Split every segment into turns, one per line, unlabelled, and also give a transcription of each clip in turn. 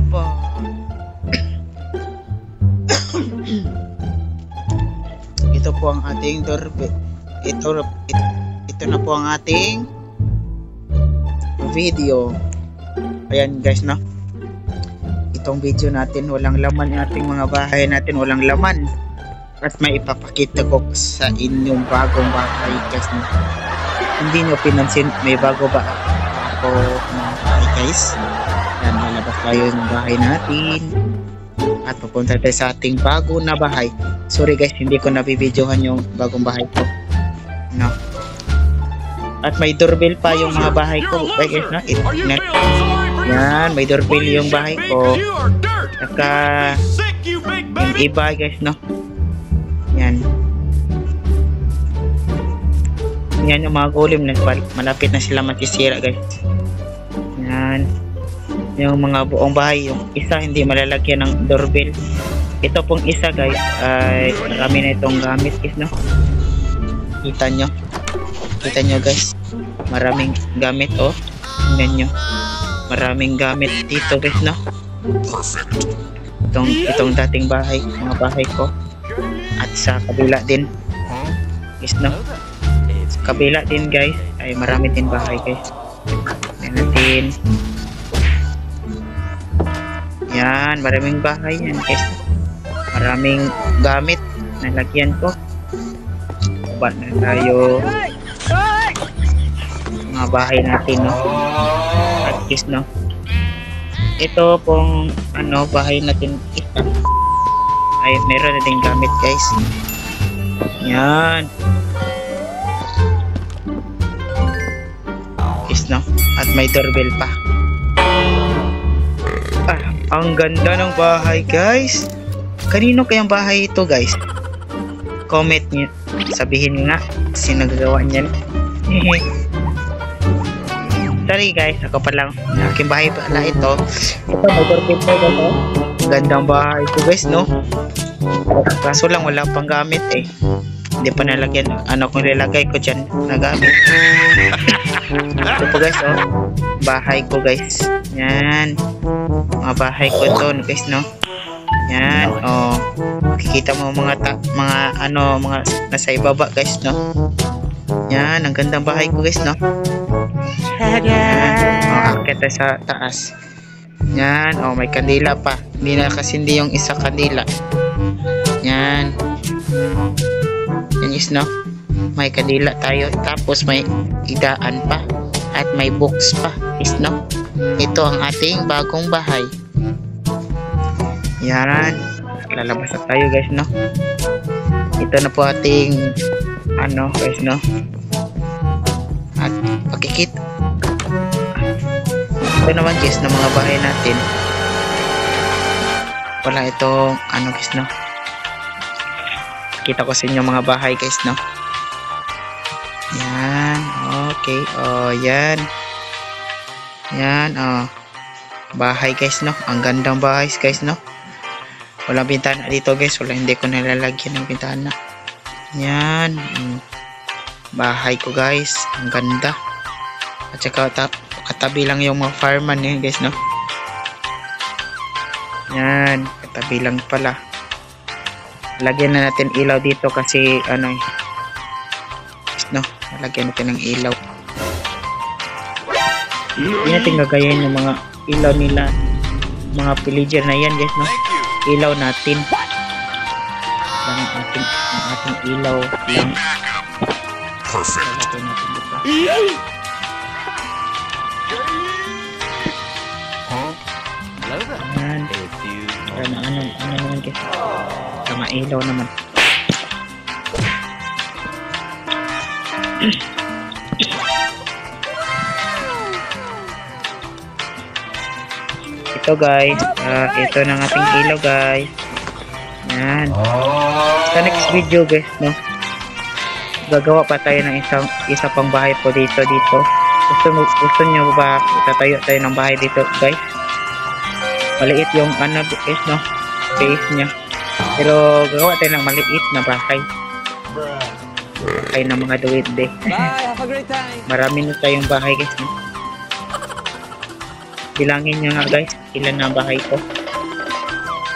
po. Ito po ang ating doorbell. Ito na po ang ating video. Ayan guys, no? Itong video natin, walang laman ating mga bahay natin, walang laman. At may ipapakita ko sa inyong bagong bahay guys, no? Hindi nyo pinansin, may bago ba ako mga bahay guys. Yan, lalabas tayo ng bahay natin at pupunta tayo sa ating bago na bahay. Sorry guys, hindi ko nabibidyohan yung bagong bahay ko, no? At may doorbell pa yung mga bahay ko guys, no? Yan, may doorbell yung bahay ko. Saka yung iba guys, no? Yan. Yan yung mga gulim na malapit na sila matisira guys. Yan. Yung mga buong bahay, yung isa hindi malalagyan ng doorbell. Ito pong isa guys ay marami na itong gamit guys, no? Kita nyo guys, maraming gamit, oh. Tingnan nyo, maraming gamit dito guys, no? Itong dating bahay, mga bahay ko. At sa kabila din guys, no? Sa kabila din guys ay marami din bahay guys. Tingnan natin. Yan, maraming bahay yan guys. Maraming gamit na lagyan ko. Baba na tayo. Mga bahay natin, no? At guys, no? Ito pong bahay natin isa ay meron na din gamit guys. Yan. Guys, no? At may doorbell pa. Ang ganda ng bahay guys. Kanino kayang bahay ito guys? Comment nyo, sabihin nga sino nagagawa niyan. Sorry guys, ako pa lang. Aking bahay pala ito. Ito, may doorbell pa guys. Gandang bahay ko guys, no? Kaso lang wala pang gamit eh. Hindi pa nalagyan. Ano kung nilagay ko dyan na gamit. Ito po guys, oh. Bahay ko guys. Yan. Mga bahay ko to guys, no? Yan, oh. Makikita mo mga nasa ibaba guys, no? Yan, ang gandang bahay ko guys, no? Yan. Oh, akit sa taas. Yan, oh, may kandila pa. Hindi na kasindi yung isa kandila. Yan. Yan is, no? May kandila tayo. Tapos may idaan pa. At may books pa. Is, no? Ito ang ating bagong bahay. Yan. Lalabas na tayo guys, no? Ito na po ating guys, no? At pakikita. Ito naman guys ng mga bahay natin. Wala itong guys, no? Kita ko sa inyo mga bahay guys, no? Yan. Okay. Oh, yan. Yan, oh. Bahay guys, no? Ang gandang bahay guys, no? Walang bintana dito guys. Hindi ko nalalagyan ng bintana. Yan. Bahay ko guys. Ang ganda. At saka katabi lang yung mga fireman eh guys, no? Yan. Katabi lang pala. Lagyan na natin ilaw dito kasi no? Lagyan natin ng ilaw. Hindi natin gagayahin yung mga ilaw nila, mga villager na yan guys, no? Ilaw natin ang ating ilaw lang. Perfect. Yan. Ano naman guys, sama ilaw naman. Ito guys, ito ng ating ilaw guys. Yan. Sa next video guys, no? Gagawa pa tayo ng isa pang bahay po dito. Gusto nyo ba itatayo tayo ng bahay dito guys? Maliit yung guys, no? Space nya. Pero gagawa tayo ng maliit na bahay. Bahay ng mga duwende.
Bye, have a great time.
Marami na tayong bahay guys, no? Bilangin nyo nga guys. Ilan na bahay ko.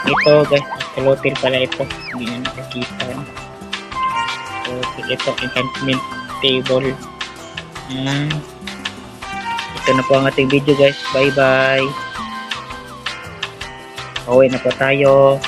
Ito guys, hotel pala ito. Hindi na nakakita. So, ito enchantment table. Ito na po ang ating video guys. Bye bye. Uwi na po tayo.